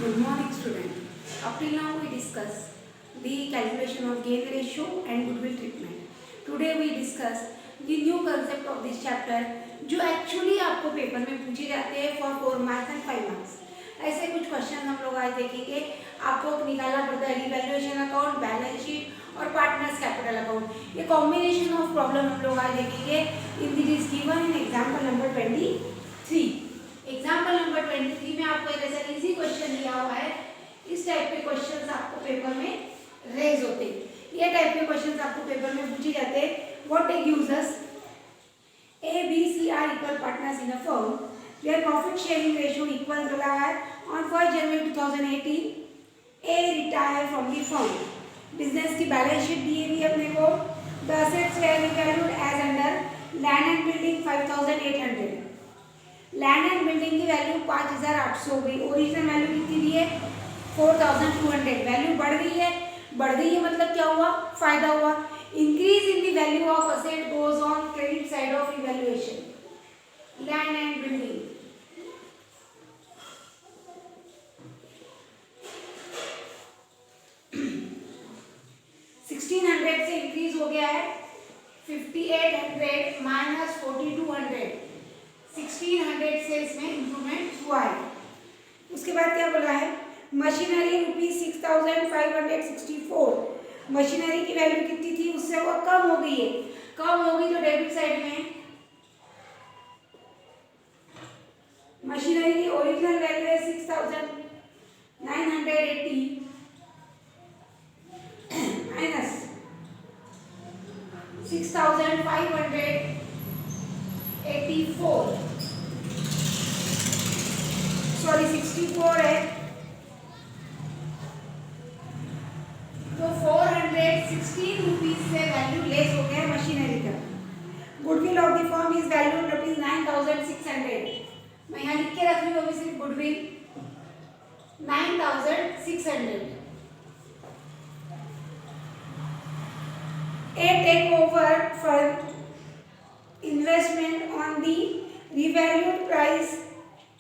Good morning, student. Up till now we discuss the calculation of gain ratio and goodwill treatment. Today we discuss the new concept of this chapter जो actually आपको paper में पूछे जाते हैं for 4 marks and 5 marks. ऐसे कुछ question हम लोग आज देखेंगे. आपको निकालना पड़ता है रिवैल्यूएशन अकाउंट, बैलेंस शीट और पार्टनर्स कैपिटल अकाउंट. ये कॉम्बिनेशन ऑफ प्रॉब्लम हम लोग आज देखेंगे. In this is given in example number 23. Example number 23 में आपको एक ऐसा इजी क्वेश्चन दिया हुआ है. इस टाइप के क्वेश्चंस आपको पेपर में रेज होते हैं. ये टाइप के क्वेश्चंस आपको पेपर में पूछे जाते हैं. What it gives us A, B, C are equal partners in a firm. Their profit sharing ratio equal to on 1st January 2018. A retire from the firm. Business की balance sheet दी हुई है अपने को. The assets were revalued as under land and building 5,800. Land and building की value 5,800 हो गई. Original value कितनी दी है 4,200. वैल्यू बढ़ गई है. बढ़ गई है मतलब क्या हुआ, फायदा हुआ. Increase in the value of asset goes on credit side of evaluation. Land and building $1,600 से इंक्रीज हो गया है 5,800 माइनस 4,200. 1,600 से इसमें इंप्रूवमेंट हुआ है. उसके बाद क्या बोला है, मशीनरी ₹6,564. मशीनरी की वैल्यू कितनी थी, उससे वो कम हो गई है. कम हो गई तो डेबिट साइड में मशीनरी की ओरिजिनल वैल्यू है 6,980 माइनस 6,584 सॉरी 64 है. तो 416 रुपीज से वैल्यू लेस हो गया मशीनरी का. Goodwill of the firm is valued ₹9,600. मैं यहाँ लिख के रख रही हूँ अभी सिर्फ goodwill 9,600. A take over for investment on the revalued price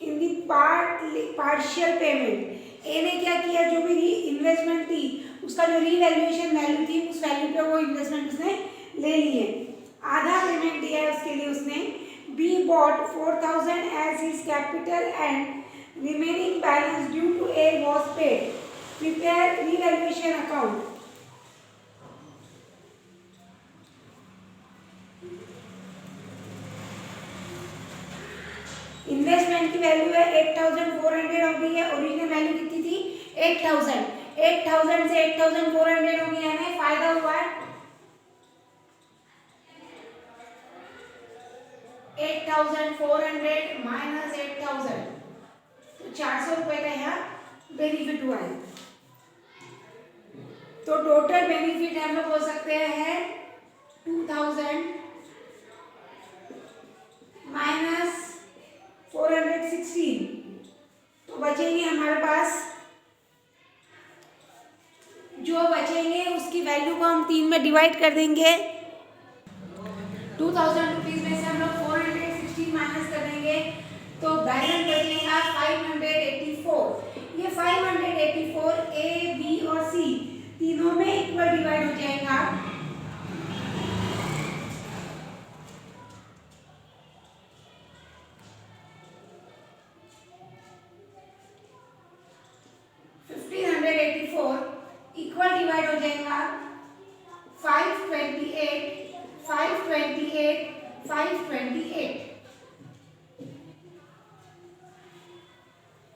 in the partial payment. A ने क्या किया, जो भी इन्वेस्टमेंट थी उसका जो रीवैल्यूएशन वैल्यू थी उस वैल्यू पे वो इन्वेस्टमेंट उसने ले ली है. आधा पेमेंट दिया है उसके लिए उसने. B bought 4,000 as his capital and remaining balance due to A was paid. Prepare revaluation account. Investment की वैल्यू है 8,400 हो गई है. ओरिजिनल वैल्यू कितनी थी 8,000. 8,000 से 8,400 हो गई है. हमें फायदा हुआ है 8,400 माइनस 8,000 तो 400 रुपए का यहाँ बेनिफिट हुआ है. तो टोटल बेनिफिट हम लोग हो सकते हैं 2,000 माइनस 416. तो बचेंगे हमारे पास, जो बचेंगे उसकी वैल्यू को हम 3 में डिवाइड कर देंगे. 2,000 रुपीज में से हम लोग 416 माइनस कर देंगे तो बैलेंस बचेगा 584. ये 584 ए, बी और सी तीनों में इक्वल डिवाइड हो जाएगा. इक्वल डिवाइड हो जाएगा 528 528 528.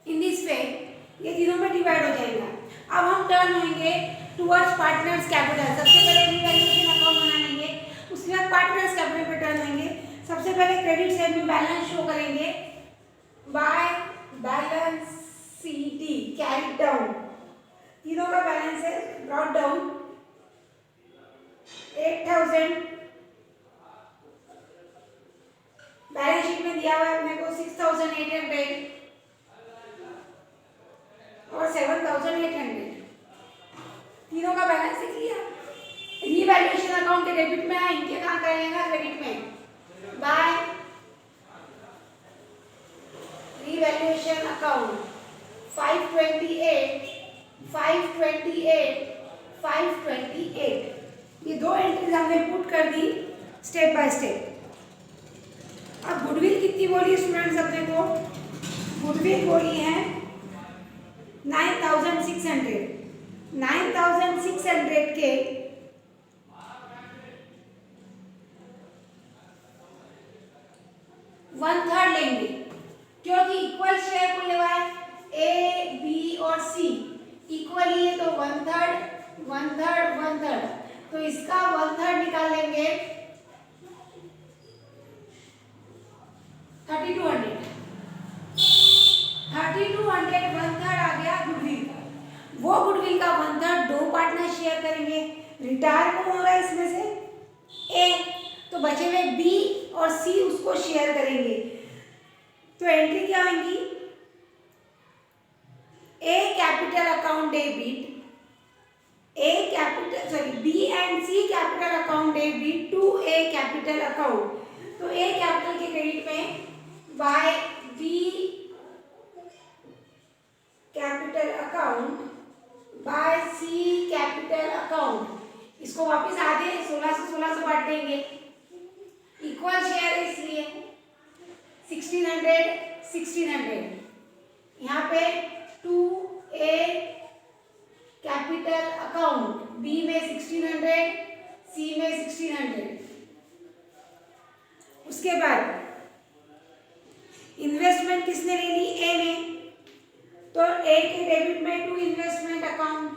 इन दिस वे ये तीनों में डिवाइड हो जाएगा. अब हम टर्न होंगे टुवर्ड्स पार्टनर्स कैपिटल. सबसे पहले रिवैल्यूएशन अकाउंट बना लेंगे, उसके बाद पार्टनर्स कैपिटल पे टर्न होंगे. सबसे पहले क्रेडिट साइड में बैलेंस शो करेंगे बाय बैलेंस सीटी कैरी डाउन. तीनों का बैलेंस है ब्रॉट डाउन 8,000. बैलेंस शीट में दिया हुआ है अपने को 6,800 और 7,800. तीनों का बैलेंस लिख लिया. रीवैल्यूएशन अकाउंट के डेबिट में है, इनके कहाँ करेगा क्रेडिट में. By revaluation account 528, 528, 528। ये दो एंट्रीज हमने पुट कर दी स्टेप बाय स्टेप। अब गुडविल कितनी बोली स्टूडेंट्स अपने को? गुडविल बोली है 9600। 9600 के 1/3 लेंगे, क्योंकि इक्वल शेयर को लेवा है ए बी और सी इक्वली है, तो 1/3 1/3 1/3, तो इसका 1/3 निकाल लेंगे 3200। 3200 1/3 आ गया गुडविल का। वो गुडविल का 1/3 दो पार्टनर शेयर करेंगे। रिटायर कौन हो रहा है इसमें से? ए, तो बचे हुए बी और सी उसको शेयर करेंगे। तो एंट्री क्या आएंगी? A capital account debit, A capital sorry B and C capital account debit to A capital account. तो ए कैपिटल के क्रेडिट में by B capital account by C capital account. इसको वापस आधे 1600 बांट देंगे। इक्वल शेयर है इसलिए 1600 1600। यहाँ पे 2A कैपिटल अकाउंट, B में 1600, C में 1600। उसके बाद इन्वेस्टमेंट किसने ले ली? ए ने, तो ए के डेबिट में टू इन्वेस्टमेंट अकाउंट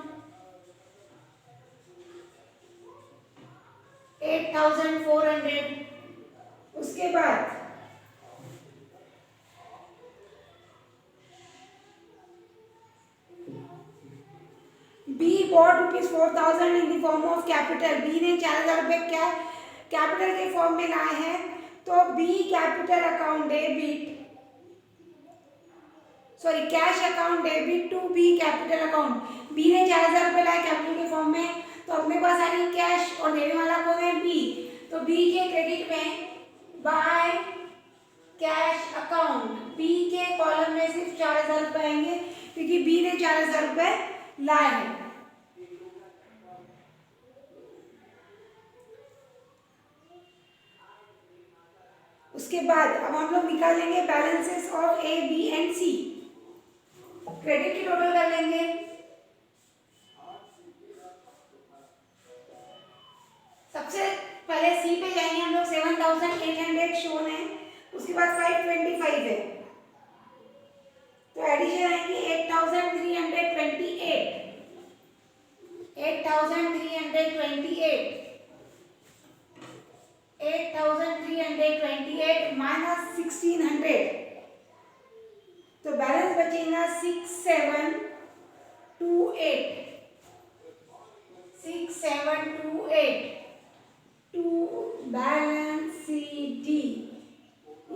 8400। उसके बाद B bought ₹4000 in the form of capital. B ने 4000 रुपए क्या कैपिटल के फॉर्म में लाए हैं, तो B capital account debit sorry cash account debit to B capital account. B ने 4000 रुपए लाए कैपिटल के फॉर्म में, तो अपने पास आ रही कैश और देने वाला कौन है? बी। तो बी के क्रेडिट में बाय कैश अकाउंट, बी के कॉलम में सिर्फ 4000 रुपए आएंगे, क्योंकि बी ने 4000 रुपए लाए हैं। उसके बाद अब हम लोग निकालेंगे balances of A B and C. Credit की टोटल कर लेंगे। सबसे पहले सी पे जाएंगे हम लोग, 7800 शोन है। उसके बाद 525 है, तो एडिशन आएगी 8328। 8328 8328 माइनस 1600, तो बैलेंस बचेगा 6728। 6728 टू बैलेंस सी डी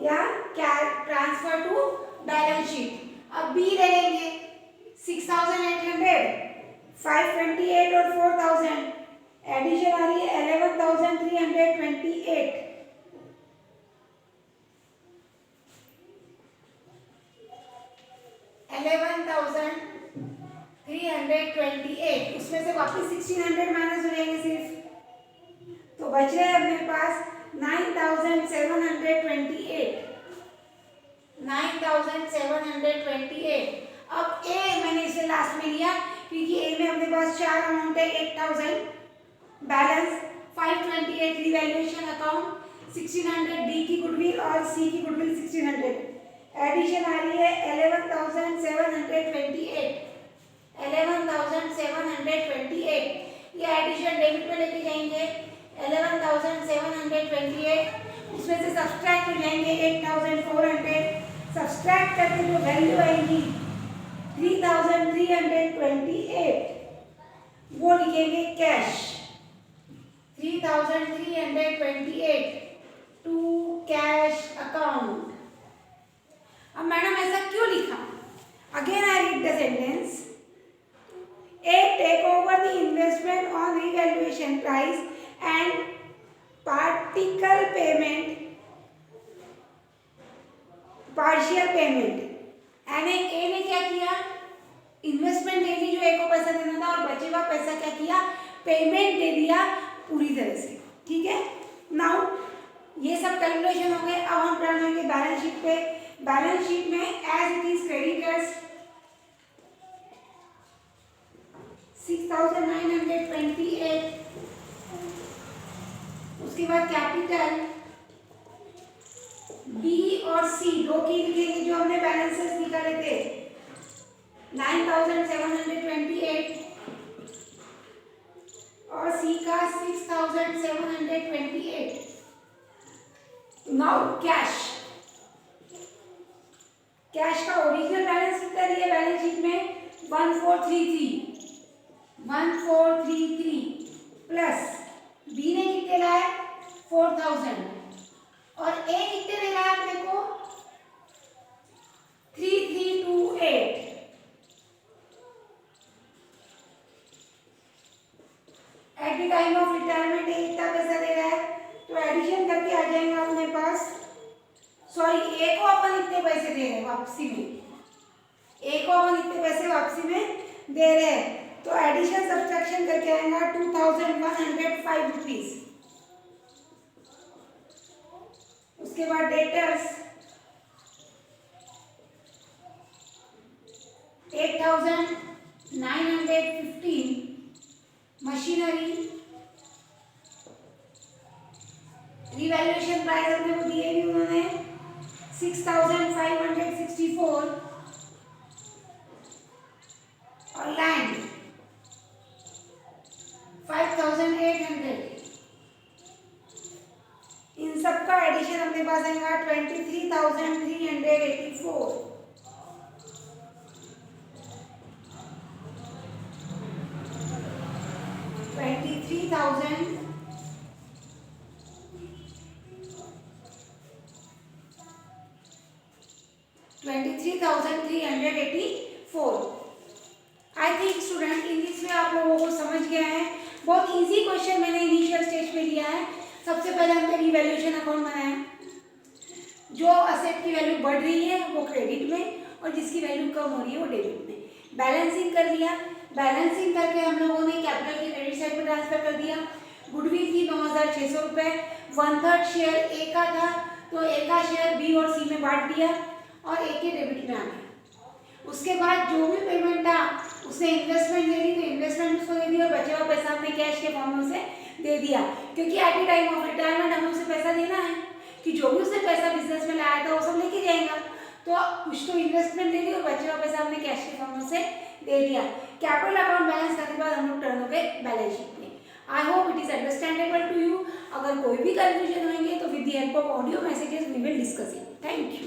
या ट्रांसफर टू बैलेंस शीट। अब बी ले लेंगे 6800, 528 और 4000 एडिशन आ रही है 11328। 11328, उसमें से वापस 1600 माइनस हो जाएंगे सिर्फ, तो बच रहे अपने पास 9728। 9728। अब ए मैंने इसे लास्ट में लिया, क्योंकि ए में अपने पास चार अमाउंट है, 8000 बैलेंस, 528 रिवैल्यूएशन अकाउंट, 1600 डी की गुडविल और सी की गुडविल 1600। एडिशन आ रही है 11728। 11728, ये एडिशन डेबिट में लेके जाएंगे 11728, उसमें से सब्सट्रैक्ट कर जाएंगे 8400। सब्सट्रैक्ट करके जो वैल्यू आएगी 3328, वो लिखेंगे कैश। 3328 to cash account. अब मैडम ऐसा क्यों लिखा? Again I read the sentence. A take over the investment on revaluation price and partial payment, partial payment। यानी A ने क्या किया? इन्वेस्टमेंट डेली जो ए को पैसा देना था और बचे हुआ पैसा क्या किया, पेमेंट दे दिया पूरी तरह से। ठीक है, नाउ ये सब कैलकुलेशन हो गए। अब हम टर्न होंगे बैलेंस शीट पे। बैलेंस शीट में एज इट इज क्रेडिटर्स 6928, उसके बाद कैपिटल बी और सी दो की लिखेंगे जो हमने बैलेंसेस निकाले थे, 9728 और सी का 6728। नाउ कैश का ओरिजिनल बैलेंस कितना दिया बैलेंस शीट में 1433 प्लस बी ने कितने लाए 4000 और ए कितने दे रहा है अपने को 3328। At the time of retirement ए कितना पैसा दे रहा है, तो एडिशन करके आ जाएगा अपने पास, सॉरी ए को अपन इतने पैसे दे रहे हैं वापसी में, ए को अपन इतने पैसे वापसी में दे रहे हैं, तो एडिशन सब्ट्रैक्शन करके आएगा 2105 रुपीज। उसके बाद डेटर्स 8915, मशीनरी रिवैल्यूएशन प्राइस अपने को दिए भी उन्होंने 6564 और लैंड 5800। इन सब का एडिशन अपने पास आएगा 23,384। 23,384। I think student in this में आप लोगों को समझ गया है। बहुत इजी क्वेश्चन मैंने इनिशियल स्टेज पे लिया है। सबसे पहले हमने रिवैल्यूएशन अकाउंट बनाया, जो असेट की वैल्यू बढ़ रही है वो क्रेडिट में और जिसकी वैल्यू कम हो रही है वो डेबिट में। बैलेंसिंग कर लिया, बैलेंसिंग करके हम लोगों ने कैपिटल के क्रेडिट साइड पर ट्रांसफर कर दिया। गुडविल थी 9600 रुपये, 1/3 शेयर ए का था तो ए का शेयर बी और सी में बांट दिया और ए के डेबिट में आ गया। उसके बाद जो भी पेमेंट था उसने इन्वेस्टमेंट दे दी तो इन्वेस्टमेंट उसको दे दी और बचा हुआ पैसा अपने कैश के फॉर्म में उसे दे दिया, क्योंकि eight the time of retirement हमें उसे पैसा देना है कि जो भी उसने पैसा बिजनेस में लाया था वो सब लेके जाएगा। तो कुछ तो इन्वेस्टमेंट दे दी और बचा हुआ पैसा हमने कैश के फॉर्म में उसे दे दिया। कैपिटल अकाउंट बैलेंस करने के बाद हम लोग टर्न हो गए बैलेंस शीट में। I hope it is understandable to you. अगर कोई भी कंफ्यूजन होंगे तो with the help of audio messages we will discuss it. Thank you.